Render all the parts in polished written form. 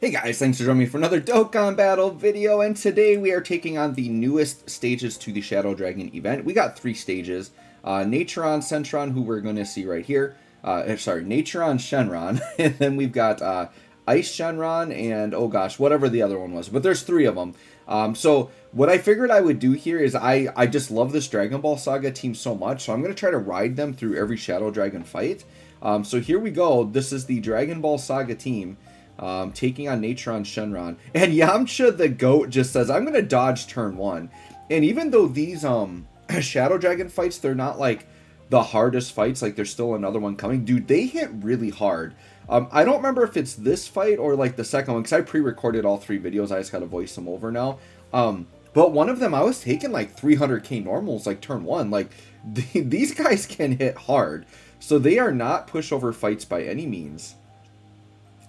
Hey guys, thanks for joining me for another Dokkan battle video, and today we are taking on the newest stages to the Shadow Dragon event. We got 3 stages, Naturon, Shenron, who we're going to see right here, Naturon, Shenron, and then we've got Ice Shenron, and oh gosh, whatever the other one was, but there's 3 of them. So what I figured I would do here is I just love this Dragon Ball Saga team so much, so I'm going to try to ride them through every Shadow Dragon fight. So here we go, this is the Dragon Ball Saga team. Taking on Naturon, Shenron. And Yamcha the GOAT just says, I'm going to dodge turn 1. And even though these Shadow Dragon fights, they're not like the hardest fights, like there's still another one coming. Dude, they hit really hard. I don't remember if it's this fight or like the second one, because I pre-recorded all 3 videos. I just got to voice them over now. But one of them, I was taking like 300k normals, like turn 1. Like, these guys can hit hard. So they are not pushover fights by any means.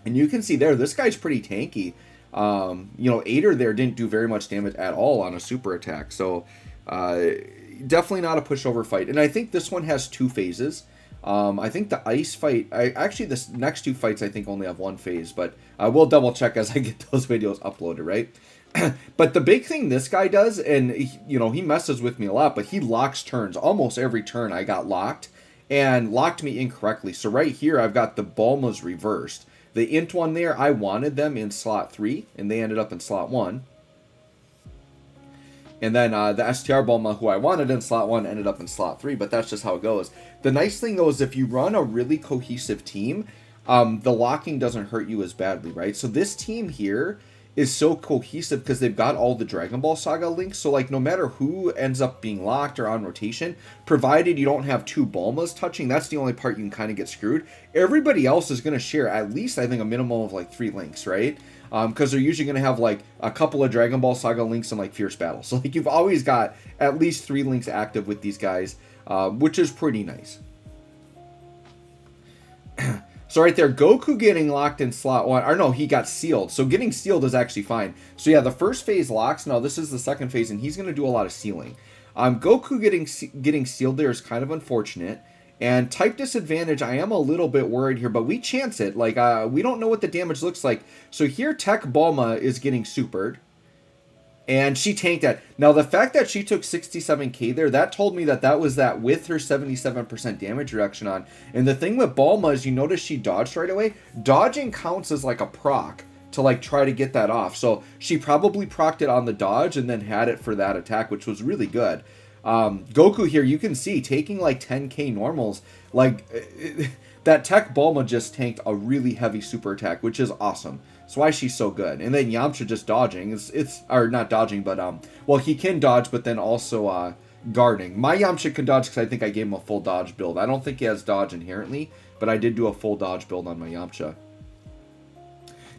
And you can see there, this guy's pretty tanky. You know, Ader there didn't do very much damage at all on a super attack. So, definitely not a pushover fight. And I think this one has 2 phases. I think the ice fight, actually this next 2 fights I think only have 1 phase. But we'll double check as I get those videos uploaded, right? But the big thing this guy does, and you know, he messes with me a lot, but he locks turns. Almost every turn I got locked. And locked me incorrectly. So right here I've got the Bulmas reversed. The int one there, I wanted them in slot 3, and they ended up in slot 1. And then the STR Bulma, who I wanted in slot 1, ended up in slot 3, but that's just how it goes. The nice thing, though, is if you run a really cohesive team, the locking doesn't hurt you as badly, right? So this team here is so cohesive because they've got all the Dragon Ball Saga links, so like no matter who ends up being locked or on rotation, provided you don't have 2 Bulmas touching, that's the only part you can kind of get screwed. Everybody else is going to share at least, I think, a minimum of like 3 links, right? Because they're usually going to have like a couple of Dragon Ball Saga links and like Fierce Battle. So like you've always got at least 3 links active with these guys, which is pretty nice. So right there, Goku getting locked in slot 1, or no, he got sealed. So getting sealed is actually fine. So yeah, the first phase locks. Now this is the second phase, and he's going to do a lot of sealing. Goku getting sealed there is kind of unfortunate. And type disadvantage, I am a little bit worried here, but we chance it. Like, we don't know what the damage looks like. So here, Tech Bulma is getting supered. And she tanked that. Now, the fact that she took 67k there, that told me that that was that with her 77% damage reduction on. And the thing with Bulma is you notice she dodged right away. Dodging counts as like a proc to like try to get that off. So she probably procced it on the dodge and then had it for that attack, which was really good. Goku here, you can see, taking like 10k normals. Like, that Tech Bulma just tanked a really heavy super attack, which is awesome. That's why she's so good. And then Yamcha just dodging. Or not dodging, but, well, he can dodge, but then also, guarding. My Yamcha can dodge because I think I gave him a full dodge build. I don't think he has dodge inherently, but I did do a full dodge build on my Yamcha.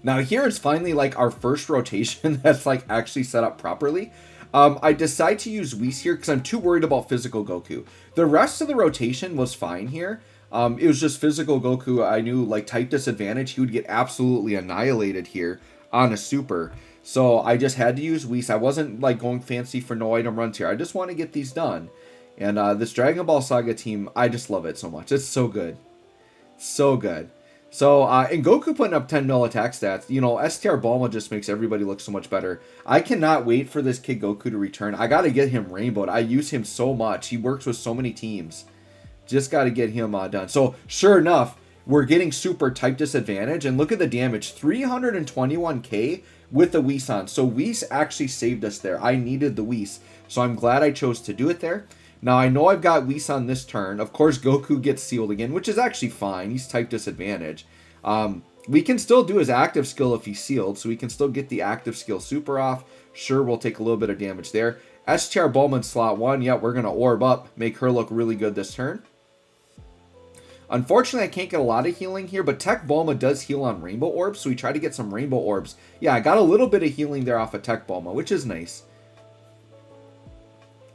Now here is finally like our first rotation that's like actually set up properly. I decide to use Whis here because I'm too worried about physical Goku. The rest of the rotation was fine here. It was just physical Goku. I knew like type disadvantage, he would get absolutely annihilated here on a super. So I just had to use Whis. I wasn't like going fancy for no item runs here. I just want to get these done. And this Dragon Ball Saga team, I just love it so much. It's so good. So good. So, and Goku putting up 10 mil attack stats, you know, STR Bulma just makes everybody look so much better. I cannot wait for this kid Goku to return. I got to get him rainbowed. I use him so much. He works with so many teams. Just got to get him done. So, sure enough, we're getting super type disadvantage. And look at the damage. 321k with the Whis on. So, Whis actually saved us there. I needed the Whis. So, I'm glad I chose to do it there. Now, I know I've got Whis on this turn. Of course, Goku gets sealed again, which is actually fine. He's type disadvantage. We can still do his active skill if he's sealed, so we can still get the active skill super off. Sure, we'll take a little bit of damage there. STR Bulma in slot 1. Yeah, we're going to orb up, make her look really good this turn. Unfortunately, I can't get a lot of healing here, but Tech Bulma does heal on Rainbow Orbs, so we try to get some Rainbow Orbs. Yeah, I got a little bit of healing there off of Tech Bulma, which is nice.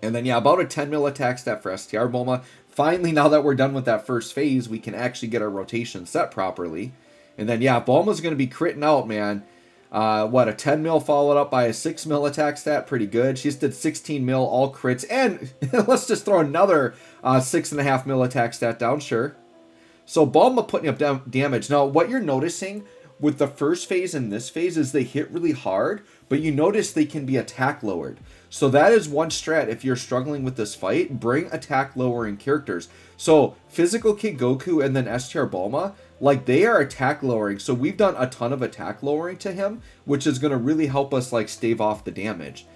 And then, yeah, about a 10 mil attack stat for STR Bulma. Finally, now that we're done with that first phase, we can actually get our rotation set properly. And then, yeah, Bulma's going to be critting out, man. What, a 10 mil followed up by a 6 mil attack stat? Pretty good. She just did 16 mil, all crits. And let's just throw another 6.5 mil attack stat down, sure. So Bulma putting up damage. Now, what you're noticing with the first phase and this phase is they hit really hard, but you notice they can be attack lowered. So that is one strat. If you're struggling with this fight, bring attack lowering characters. So Physical Kid Goku and then STR Bulma, like they are attack lowering. So we've done a ton of attack lowering to him, which is going to really help us like stave off the damage.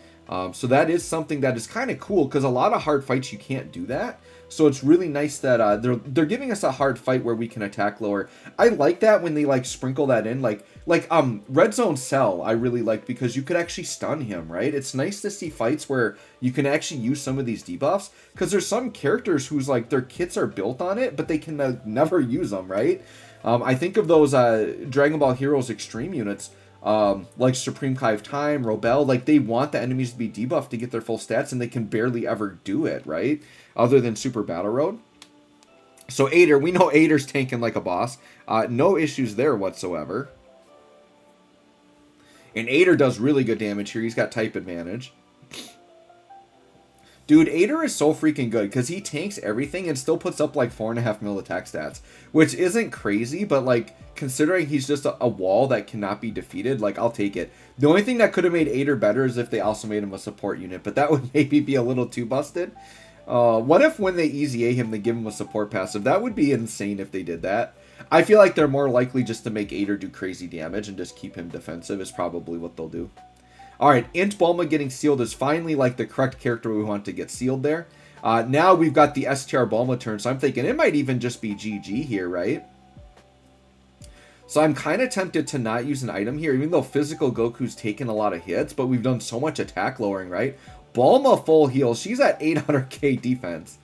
So that is something that is kind of cool, because a lot of hard fights you can't do that. So it's really nice that they're giving us a hard fight where we can attack lower. I like that when they like sprinkle that in, like Red Zone Cell. I really like, because you could actually stun him, right? It's nice to see fights where you can actually use some of these debuffs, because there's some characters whose like their kits are built on it, but they can never use them, right? I think of those Dragon Ball Heroes Extreme units. Like Supreme Kai of Time, Robel, like they want the enemies to be debuffed to get their full stats, and they can barely ever do it, right? Other than Super Battle Road. So Ader, we know Ader's tanking like a boss. No issues there whatsoever. And Ader does really good damage here. He's got type advantage. Dude, Ader is so freaking good, because he tanks everything and still puts up like 4.5 mil attack stats, which isn't crazy, but like considering he's just a wall that cannot be defeated, like I'll take it. The only thing that could have made Ader better is if they also made him a support unit, but that would maybe be a little too busted. What if when they easy A him, they give him a support passive? That would be insane if they did that. I feel like they're more likely just to make Ader do crazy damage and just keep him defensive is probably what they'll do. Alright, Int Bulma getting sealed is finally like the correct character we want to get sealed there. Now we've got the STR Bulma turn, so I'm thinking it might even just be GG here, right? So I'm kind of tempted to not use an item here, even though Physical Goku's taken a lot of hits, but we've done so much attack lowering, right? Bulma full heal, she's at 800k defense.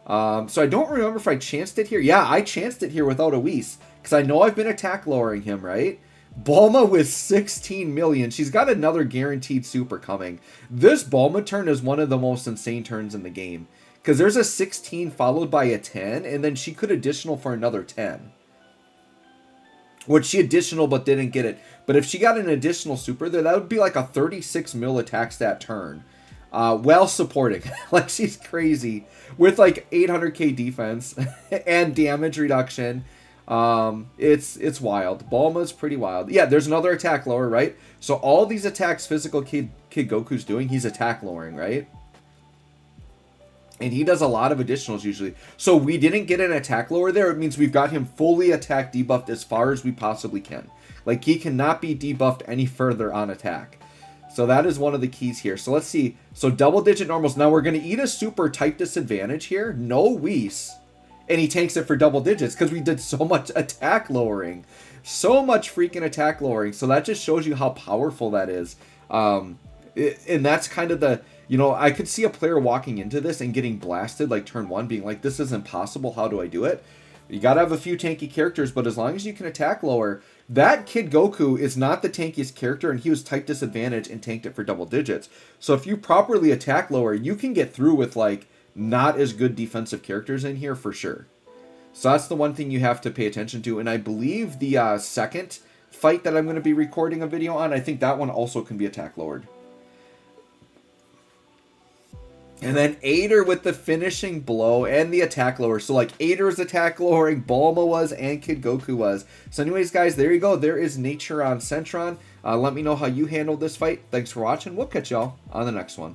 So I don't remember if I chanced it here. Yeah, I chanced it here without a Whis, because I know I've been attack lowering him, right? Bulma with 16 million. She's got another guaranteed super coming. This Bulma turn is one of the most insane turns in the game, because there's a 16 followed by a 10, and then she could additional for another 10. Which she additional but didn't get it. But if she got an additional super there, that would be like a 36 mil attack stat turn. Well supporting. Like she's crazy. With like 800k defense and damage reduction. It's wild. Bulma's pretty wild. Yeah, there's another attack lower, right? So all these attacks Physical Kid Goku's doing, he's attack lowering, right? And he does a lot of additionals usually. So we didn't get an attack lower there. It means we've got him fully attack debuffed as far as we possibly can. Like he cannot be debuffed any further on attack. So that is one of the keys here. So let's see. So double digit normals. Now we're going to eat a super type disadvantage here. No Whis. And he tanks it for double digits because we did so much attack lowering. So much freaking attack lowering. So that just shows you how powerful that is. And that's kind of the, you know, I could see a player walking into this and getting blasted like turn one, being like, this is impossible. How do I do it? You got to have a few tanky characters, but as long as you can attack lower, that Kid Goku is not the tankiest character, and he was type disadvantage and tanked it for double digits. So if you properly attack lower, you can get through with like not as good defensive characters in here for sure. So that's the one thing you have to pay attention to. And I believe the second fight that I'm going to be recording a video on, I think that one also can be attack lowered. And then Ader with the finishing blow and the attack lower. So like Ader's attack lowering, Bulma was, and Kid Goku was. So anyways, guys, there you go. There is Naturon Shenron. Let me know how you handled this fight. Thanks for watching. We'll catch y'all on the next one.